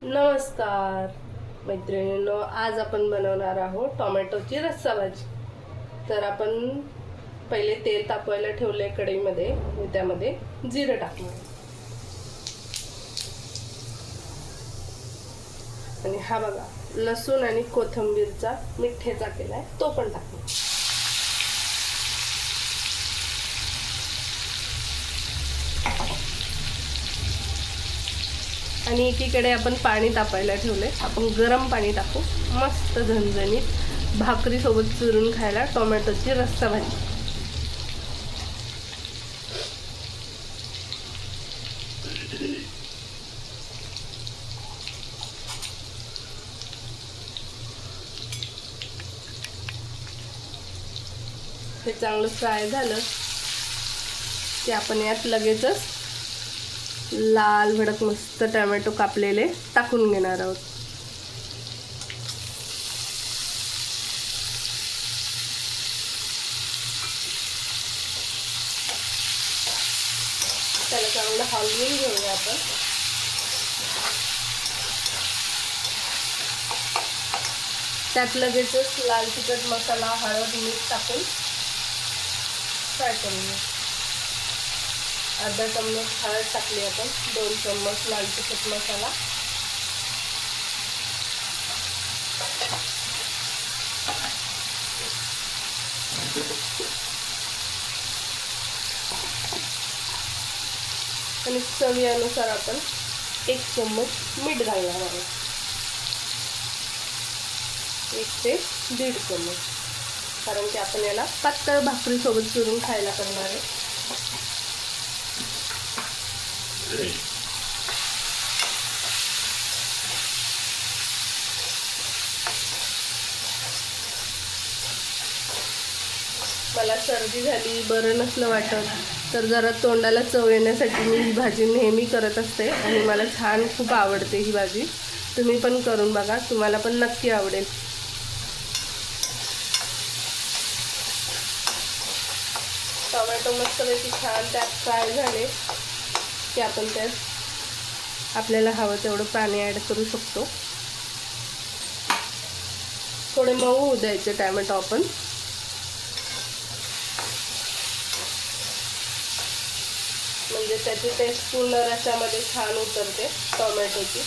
नमस्कार मैत्रिणींनो, आज आपण बनवणार आहोत टोमॅटोची रस्सा भाजी। तर आपण पहिले तेल तापवायला ठेवले कढईमध्ये, त्यामध्ये जिरं टाकणार आणि हा बघा लसूण आणि कोथिंबीरचा मी ठेचा केलाय, तो पण टाकणार। आणि एकीकडे आपण पाणी तापायला ठेवले, आपण गरम पाणी टाकू। मस्त झणझणीत भाकरी सोबत चुरून खायला टोमॅटोची रस्सा भाजी। हे चांगलं फ्राय झालं की आपण यात लगेचच लाल भडक मस्त टोमॅटो कापलेले टाकून घेणार आहोत। त्याला चांगलं हलवून घेऊया आपण। त्यात लगेचच लाल तिखट मसाला, हळद, मीठ टाकून फ्राय करूया। अर्धा चम्मच हळद टाकली आपण, 2 चम्मच लाल तिखट मसाला, आणि चवीनुसार आपण 1 चम्मच मीठ घालणार आहोत, 1 ते 1.5 चम्मच, कारण की आपण याला पातळ भाकरी सोबत चुरून खायला करणार आहे। मला सर्दी झाली, बरं नसलं वाटत तर जरा तोंडाला चव येण्यासाठी मी ही भाजी नेहमी करत असते आणि मला छान खूप आवडते ही भाजी। तुम्ही पण करून बघा, तुम्हाला पण नक्की आवडेल। टोमॅटो मस्तपैकी छान त्यात फ्राय झाले की आपण त्यात आपल्याला हवं तेवढं पाणी ॲड करू शकतो। थोडे मऊ होऊ द्यायचे टोमॅटो आपण। म्हणजे त्याची टेस्ट पूर्ण रस्स्यामध्ये छान उतरते टोमॅटोची,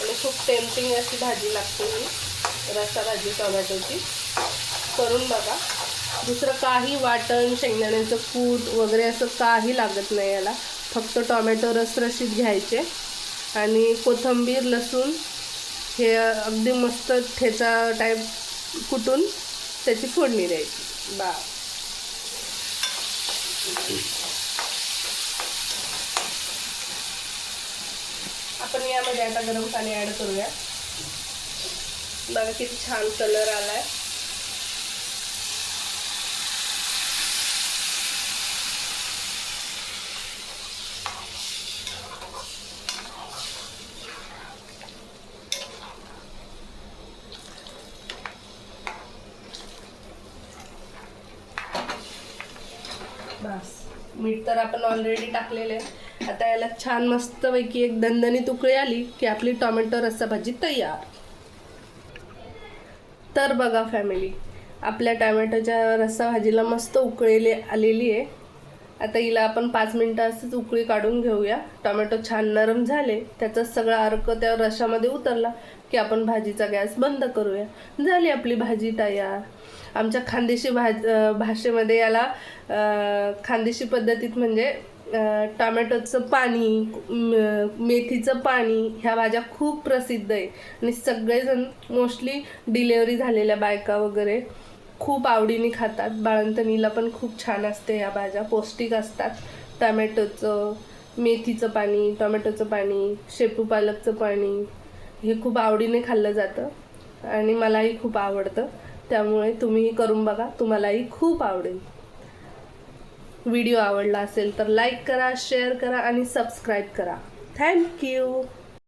आणि खूप टेम्पटिंग अशी भाजी लागते ही रस्सा भाजी टोमॅटोची। करून बघा। दुसरं काही वाटण, शेंगदाण्याचं कूट वगैरे असं काही लागत नाही याला, फक्त टोमॅटो रसरशीत घ्यायचे आणि कोथिंबीर, लसूण हे अगदी मस्त ठेचा टाईप कुटून त्याची फोडणी द्यायची। आपण यामध्ये आता गरम पाणी ॲड करूया। बघा किती छान कलर आलाय। बस, मीठ तर आपण ऑलरेडी टाकलेले आहे। आता याला छान मस्तपैकी एक दणदणीत उकळी आली की आपली टोमॅटो रस्सा भाजी तयार। तर बघा फॅमिली, आपल्या टोमॅटोच्या रस्सा भाजीला मस्त उकळी आलेली आहे। आता हिला आपण 5 मिनिटं असंच उकळी काढून घेऊया। टोमॅटो छान नरम झाले, त्याचा सगळा अर्क त्या रश्श्यामध्ये उतरला की आपण भाजीचा गॅस बंद करूया। झाली आपली भाजी तयार। आमच्या खानदेशी भाषेमध्ये याला खानदेशी पद्धतीत म्हणजे टोमॅटोचं पाणी, मेथीचं पाणी ह्या भाज्या खूप प्रसिद्ध आहे आणि सगळेजण मोस्टली डिलेवरी झालेल्या बायका वगैरे खूप आवडीने खातात। बाळंतणीला पण खूप छान असते, ह्या भाज्या पौष्टिक असतात। टोमॅटोचं, मेथीचं पाणी, टोमॅटोचं पाणी, शेपू पालकचं पाणी हे खूप आवडीने खाल्लं जातं आणि मलाही खूप आवडतं। त्यामुळे तुम्हीही करून बघा, तुम्हालाही खूप आवडेल। व्हिडिओ आवडला असेल तर लाईक करा, शेअर करा आणि सबस्क्राईब करा। थँक्यू।